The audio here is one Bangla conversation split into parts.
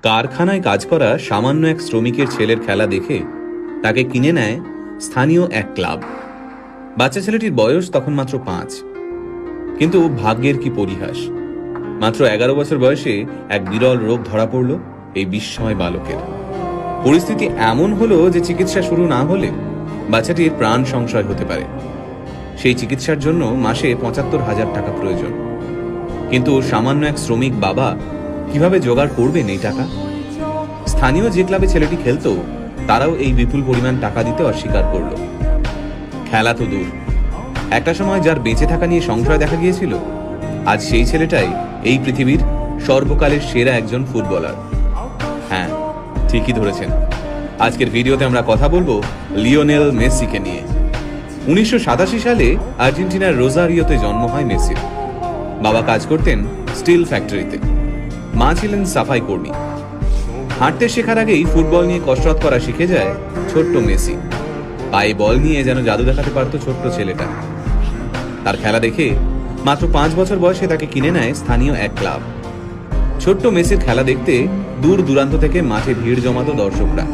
কারখানায় কাজ করা সামান্য এক শ্রমিকের ছেলের খেলা দেখে তাকে কিনে নেয় স্থানীয় এক ক্লাব। বাচ্চা ছেলেটির বয়স তখন মাত্র 5। কিন্তু ভাগ্যের কি পরিহাস, মাত্র 11 বছর বয়সে এক বিরল রোগ ধরা পড়ল এই বিস্ময় বালকের। পরিস্থিতি এমন হলো যে চিকিৎসা শুরু না হলে বাচ্চাটির প্রাণ সংশয় হতে পারে। সেই চিকিৎসার জন্য মাসে 75,000 টাকা প্রয়োজন। কিন্তু সামান্য এক শ্রমিক বাবা কিভাবে জোগাড় করবেন এই টাকা? স্থানীয় যে ক্লাবে ছেলেটি খেলতো তারাও এই বিপুল পরিমাণ টাকা দিতে অস্বীকার করল। খেলা তো দূর, একটা সময় যার বেঁচে থাকা নিয়ে সংশয় দেখা গিয়েছিল, আজ সেই ছেলেটাই এই পৃথিবীর সর্বকালের সেরা একজন ফুটবলার। হ্যাঁ, ঠিকই ধরেছেন। আজকের ভিডিওতে আমরা কথা বলবো লিওনেল মেসিকে নিয়ে। 1987 সালে আর্জেন্টিনার রোজারিওতে জন্ম হয় মেসির। বাবা কাজ করতেন স্টিল ফ্যাক্টরিতে, মা ছিলেন সাফাই কর্মী। হাঁটতে শেখার আগেই ফুটবল নিয়ে কসরত করা শিখে যায় ছোট্ট মেসি। পায়ে বল নিয়ে যেন জাদু দেখাতে পারত ছোট্ট ছেলেটা। তার খেলা দেখে মাত্র 5 বছর বয়সে তাকে কিনে নেয় স্থানীয় এক ক্লাব। ছোট্ট মেসির খেলা দেখতে দূর দূরান্ত থেকে মাঠে ভিড় জমাতো দর্শকরা।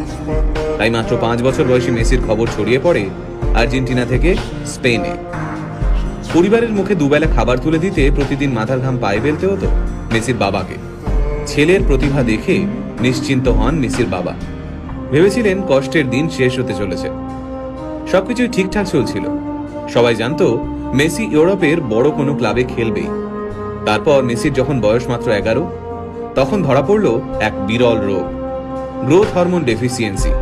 তাই মাত্র 5 বছর বয়সী মেসির খবর ছড়িয়ে পড়ে আর্জেন্টিনা থেকে স্পেনে। পরিবারের মুখে দুবেলা খাবার তুলে দিতে প্রতিদিন মাথার ঘাম পায়ে ফেলতে হতো মেসির বাবাকে। ছেলের প্রতিভা দেখে নিশ্চিন্ত হন মেসির বাবা। ভেবেছিলেন কষ্টের দিন শেষ হতে চলেছে। সবকিছুই ঠিকঠাক চলছিল। সবাই জানতো মেসি ইউরোপের বড় কোনো ক্লাবে খেলবেই। তারপর মেসির যখন বয়স মাত্র 11, তখন ধরা পড়ল এক বিরল রোগ, গ্রোথ হরমোন ডেফিসিয়েন্সি।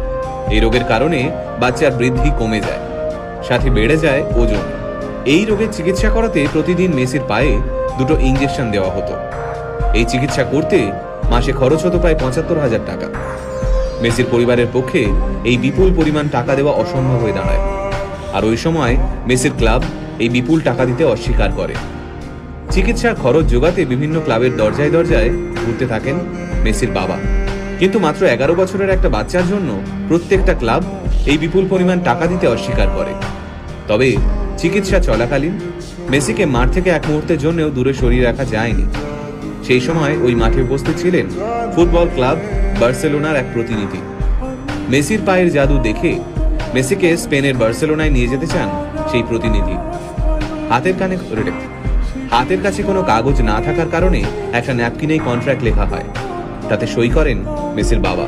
এই রোগের কারণে বাচ্চার বৃদ্ধি কমে যায়, সাথে বেড়ে যায় ওজন। এই রোগের চিকিৎসা করাতে প্রতিদিন মেসির পায়ে 2 ইঞ্জেকশন দেওয়া হতো। এই চিকিৎসা করতে মাসে খরচ হতো প্রায় 75,000 টাকা। মেসির পরিবারের পক্ষে এই বিপুল পরিমাণ টাকা দেওয়া অসম্ভব হয়ে দাঁড়ায়। আর ওই সময় মেসির ক্লাব এই বিপুল টাকা দিতে অস্বীকার করে। চিকিৎসার খরচ জোগাতে বিভিন্ন ক্লাবের দরজায় দরজায় ঘুরতে থাকেন মেসির বাবা। কিন্তু মাত্র 11 বছরের একটা বাচ্চার জন্য প্রত্যেকটা ক্লাব এই বিপুল পরিমাণ টাকা দিতে অস্বীকার করে। তবে চিকিৎসা চলাকালীন মেসিকে মাঠ থেকে এক মুহূর্তের জন্যও দূরে সরিয়ে রাখা যায়নি। সেই সময় ওই মাঠে উপস্থিত ছিলেন ফুটবল ক্লাব বার্সেলোনার এক প্রতিনিধি। মেসির পায়ের জাদু দেখে মেসিকে স্পেনের বার্সেলোনায় নিয়ে যেতে চান সেই প্রতিনিধি। হাতের কাছে কোনো কাগজ না থাকার কারণে একটা ন্যাপকিনেই কন্ট্রাক্ট লেখা হয়। তাতে সই করেন মেসির বাবা।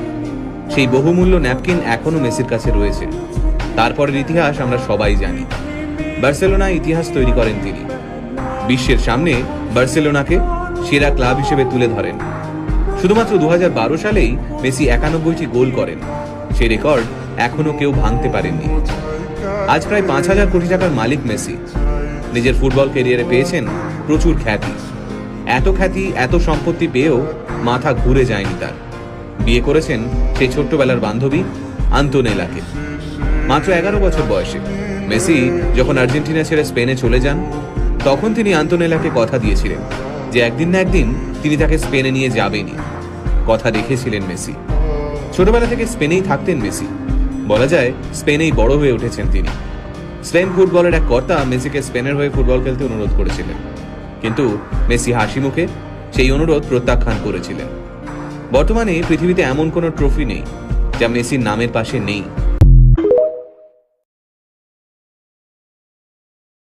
সেই বহুমূল্য ন্যাপকিন এখনো মেসির কাছে রয়েছে। তারপরের ইতিহাস আমরা সবাই জানি। বার্সেলোনায় ইতিহাস তৈরি করেন তিনি। বিশ্বের সামনে বার্সেলোনাকে সেরা ক্লাব হিসেবে তুলে ধরেন। শুধুমাত্র 2012 সালেই মেসি 91টি গোল করেন। সেই রেকর্ড এখনো কেউ ভাঙতে পারেননি। আজ প্রায় 5,000 কোটি টাকার মালিক মেসি। নিজের ফুটবল ক্যারিয়ারে পেয়েছেন প্রচুর খ্যাতি। এত সম্পত্তি পেয়েও মাথা ঘুরে যায়নি তার। বিয়ে করেছেন সেই ছোট্টবেলার বান্ধবী আন্তোনেলাকে। মাত্র 11 বছর বয়সে মেসি যখন আর্জেন্টিনা ছেড়ে স্পেনে চলে যান, তখন তিনি আন্তোনেলাকে কথা দিয়েছিলেন যে একদিন না একদিন তিনি তাকে স্পেনে নিয়ে যাবেনই। কথা রেখেছিলেন মেসি। ছোটবেলা থেকে স্পেনেই থাকতেন মেসি। বলা যায় স্পেনেই বড় হয়ে উঠেছেন তিনি। স্পেন ফুটবলের এক কর্তা মেসিকে স্পেনের হয়ে ফুটবল খেলতে অনুরোধ করেছিলেন, কিন্তু মেসি হাসি মুখে সেই অনুরোধ প্রত্যাখ্যান করেছিলেন। বর্তমানে পৃথিবীতে এমন কোনো ট্রফি নেই যা মেসির নামের পাশে নেই।